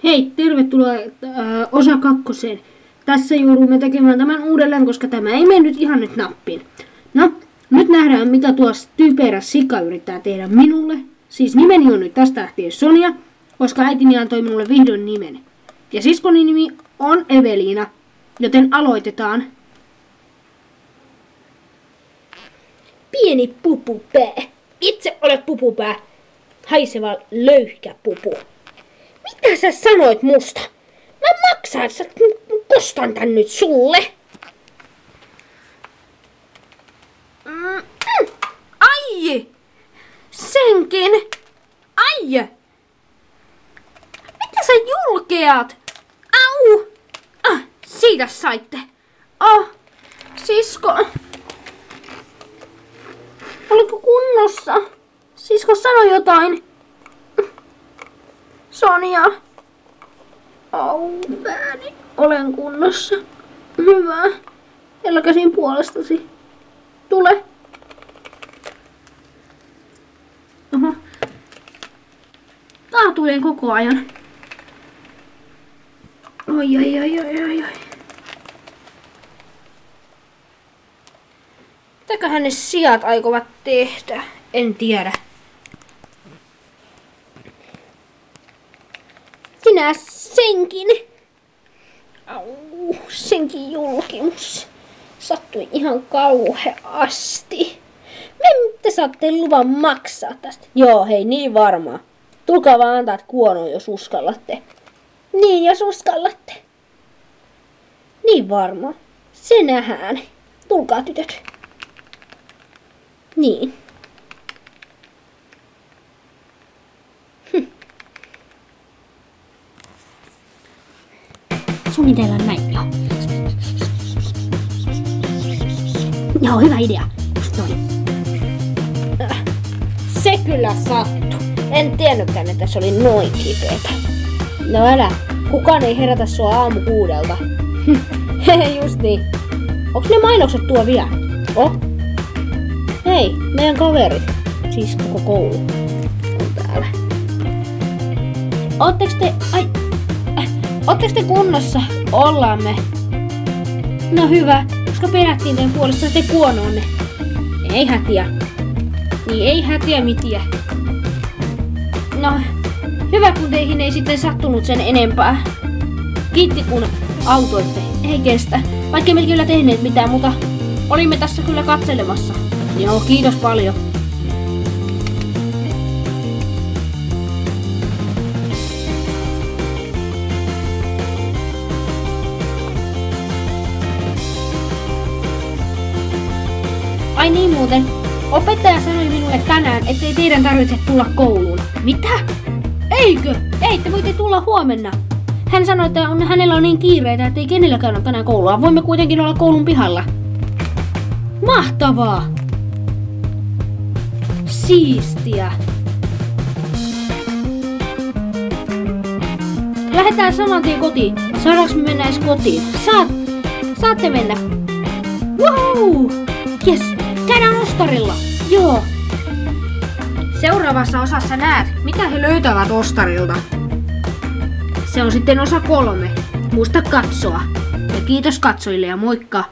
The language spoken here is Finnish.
Hei, tervetuloa osa 2. Tässä joudumme tekemään tämän uudelleen, koska tämä ei mennyt ihan nyt nappiin. No, nyt nähdään mitä tuo typerä sika yrittää tehdä minulle. Siis nimeni on nyt tästä lähtien Sonia, koska äitini antoi minulle vihdoin nimen. Ja siskoni nimi on Eveliina, joten aloitetaan. Pieni pupupää. Itse olet pupupää. Haiseva löyhkä pupu. Mitä sä sanoit musta? Mä maksan, sä kostan tän nyt sulle. Ai! Senkin! Ai! Mitä sä julkeat? Au! Siitä saitte. Sisko. Oliko kunnossa? Sisko sanoi jotain. Sonia. Au, pääni. Olen kunnossa. Hyvä. Helkäsin puolestasi. Tule. Oho. Taatujen koko ajan. Oi. Mitäköhän ne sijat aikovat tehdä? En tiedä. Sinä senkin. Au, senkin julkimus. Sattui ihan kauheasti. Te saatte luvan maksaa tästä. Joo, hei, niin varmaa. Tulkaa vaan antaa kuonoon, jos uskallatte. Niin, jos uskallatte. Niin varmaa. Se nähdään. Tulkaa tytöt. Niin. Suunnitellaan näin, joo. Joo, hyvä idea. Noin. Se kyllä sattui. En tiennytkään, että se oli noin kipeätä. No älä, kukaan ei herätä sua aamu 6:00. Hehe, just niin. Onks ne mainokset tuo vielä? Hei, meidän kaverit. Siis koko koulu on täällä. Ootteks te kunnossa? Ollaan me. No hyvä, koska pelättiin teidän puolesta te kuonoonne. Ei hätiä. Niin ei hätiä mitiä. No, hyvä kun teihin ei sitten sattunut sen enempää. Kiitti kun autoitte. Ei kestä. Vaikka emme kyllä tehneet mitään, mutta olimme tässä kyllä katselemassa. Joo, kiitos paljon. Ai niin muuten, opettaja sanoi minulle tänään, ettei teidän tarvitse tulla kouluun. Mitä? Eikö? Ei, te voitte tulla huomenna. Hän sanoi, että hänellä on niin kiireitä, ettei kenelläkään ole tänään koulua. Voimme kuitenkin olla koulun pihalla. Mahtavaa! Siistiä! Lähdetään saman tien kotiin. Saadaanko me mennä edes kotiin? Saatte mennä. Wow! Jes! Käydään ostarilla! Joo! Seuraavassa osassa näet, mitä he löytävät ostarilta. Se on sitten osa 3. Muista katsoa. Ja kiitos katsojille ja moikka!